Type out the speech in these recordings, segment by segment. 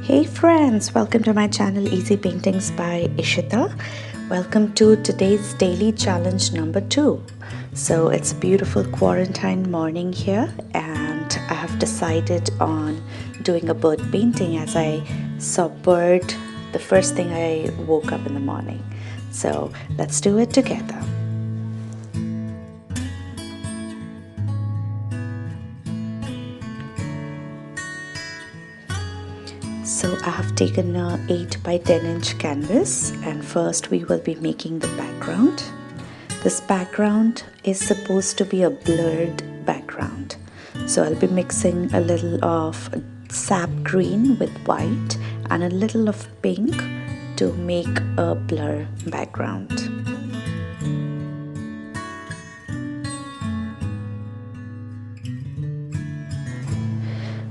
Hey friends, welcome to my channel Easy Paintings by Ishita. Welcome to today's daily challenge number 2. So it's a beautiful quarantine morning here and I have decided on doing a bird painting as I saw bird the first thing I woke up in the morning. So let's do it together. So I have taken a 8 by 10 inch canvas and first we will be making the background. This background is supposed to be a blurred background. So I'll be mixing a little of sap green with white and a little of pink to make a blur background.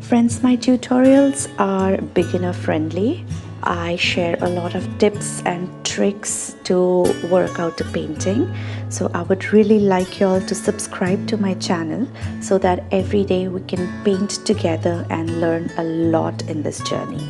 Friends, my tutorials are beginner friendly. I share a lot of tips and tricks to work out a painting. So I would really like you all to subscribe to my channel so that every day we can paint together and learn a lot in this journey.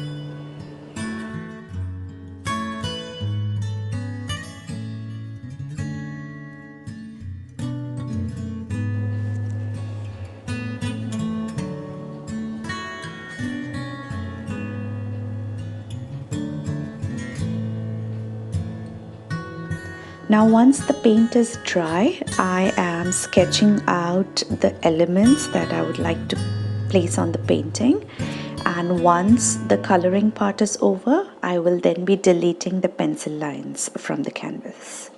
Now once the paint is dry, I am sketching out the elements that I would like to place on the painting, and once the coloring part is over, I will then be deleting the pencil lines from the canvas.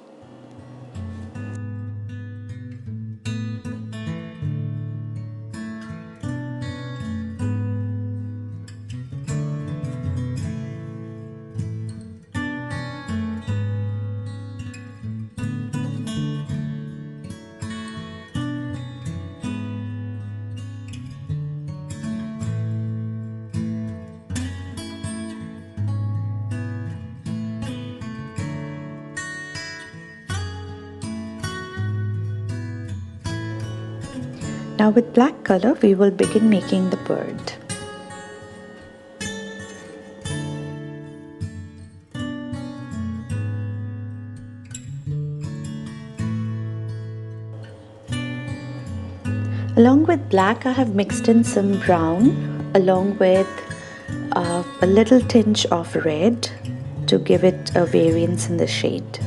Now with black color, we will begin making the bird. Along with black, I have mixed in some brown along with a little tinge of red to give it a variance in the shade.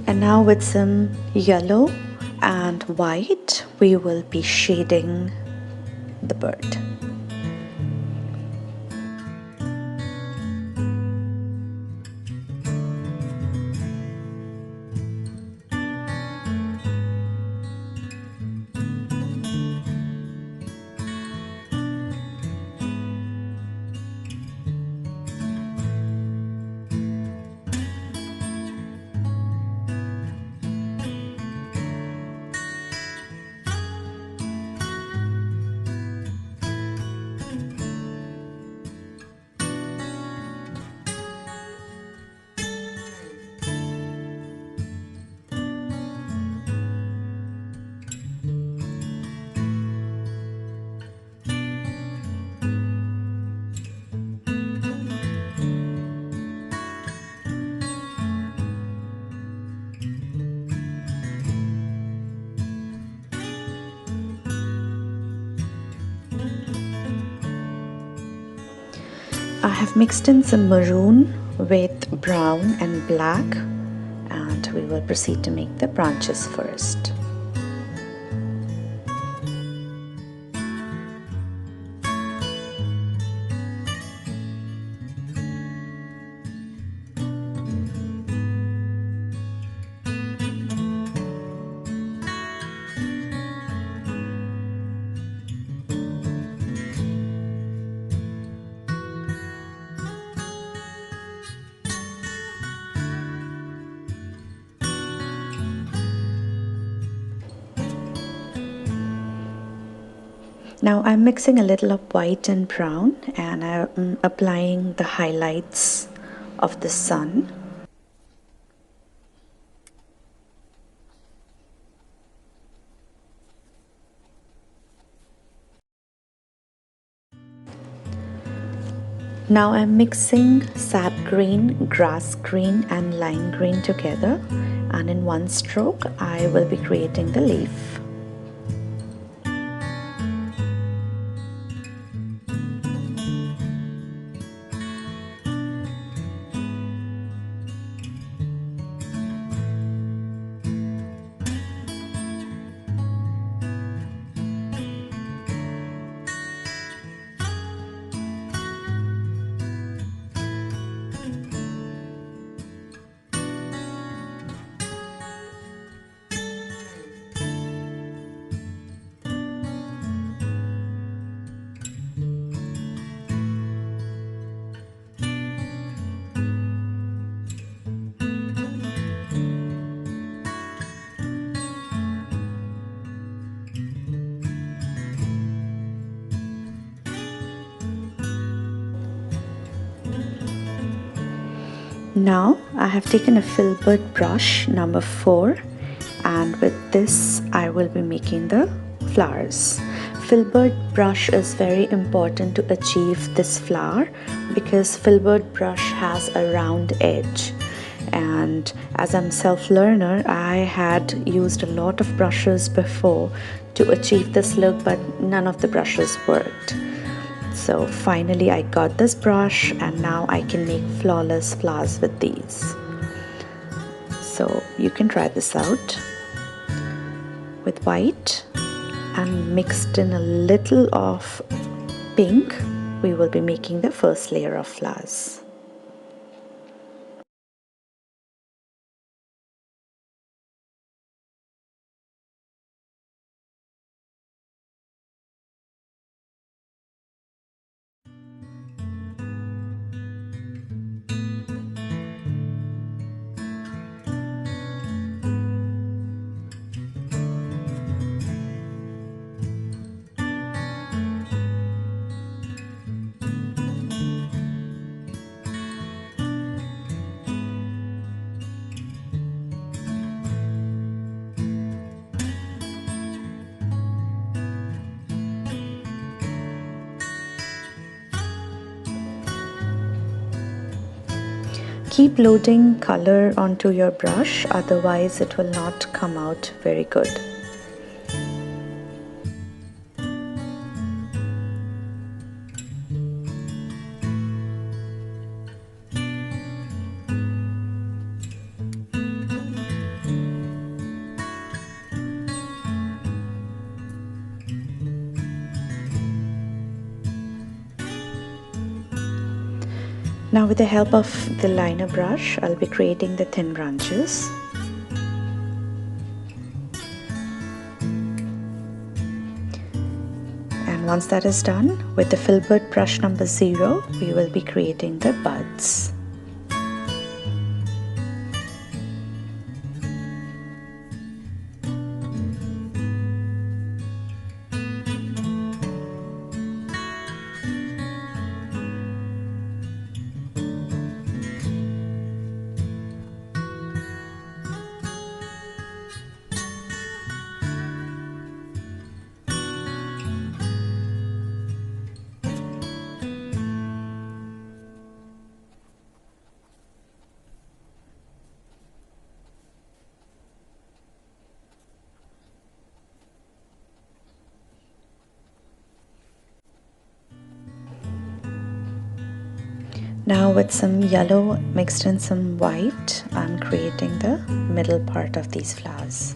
And now with some yellow and white, we will be shading the bird. I have mixed in some maroon with brown and black, and we will proceed to make the branches first. Now I'm mixing a little of white and brown, and I'm applying the highlights of the sun. Now I'm mixing sap green, grass green and lime green together, and in one stroke I will be creating the leaf. Now I have taken a filbert brush number 4, and with this I will be making the flowers. Filbert brush is very important to achieve this flower because filbert brush has a round edge, and as I'm self-learner I had used a lot of brushes before to achieve this look, but none of the brushes worked. So finally I got this brush, and now I can make flawless flowers with these. So you can try this out. With white and mixed in a little of pink, we will be making the first layer of flowers. Keep loading color onto your brush, otherwise it will not come out very good. Now with the help of the liner brush, I'll be creating the thin branches. And once that is done, with the filbert brush number 0, we will be creating the buds. Now with some yellow mixed in some white, I'm creating the middle part of these flowers.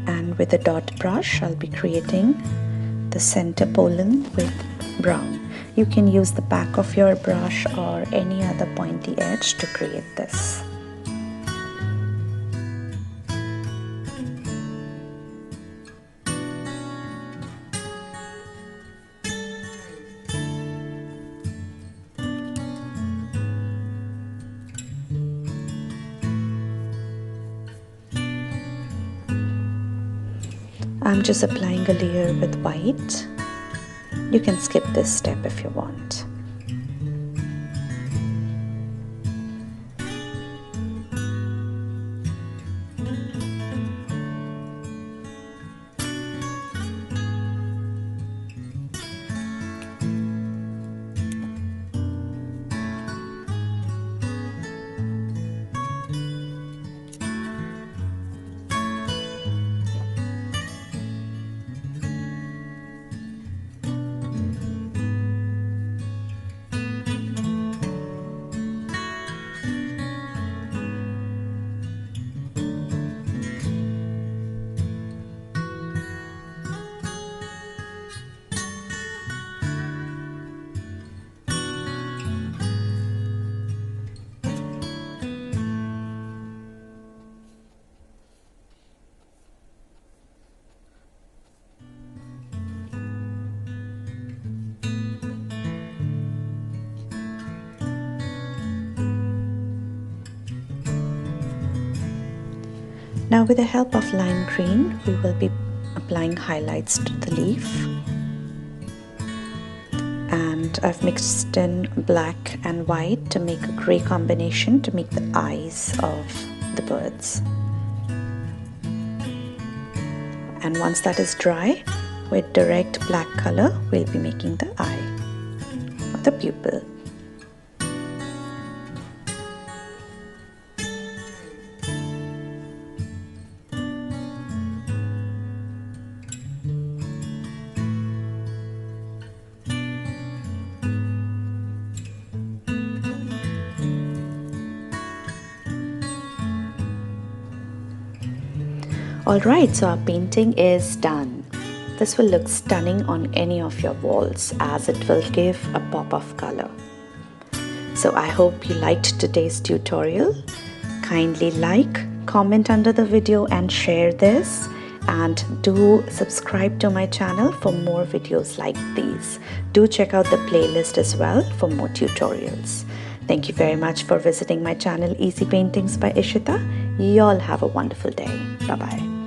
And with the dot brush, I'll be creating the center pollen with brown. You can use the back of your brush or any other pointy edge to create this. I'm just applying a layer with white. You can skip this step if you want. Now with the help of lime green, we will be applying highlights to the leaf. And I've mixed in black and white to make a grey combination to make the eyes of the birds. And once that is dry, with direct black color, we'll be making the eye of the pupil. Alright, so our painting is done. This will look stunning on any of your walls as it will give a pop of color. So I hope you liked today's tutorial. Kindly like, comment under the video and share this, and do subscribe to my channel for more videos like these. Do check out the playlist as well for more tutorials. Thank you very much for visiting my channel Easy Paintings by Ishita. Y'all have a wonderful day. Bye bye.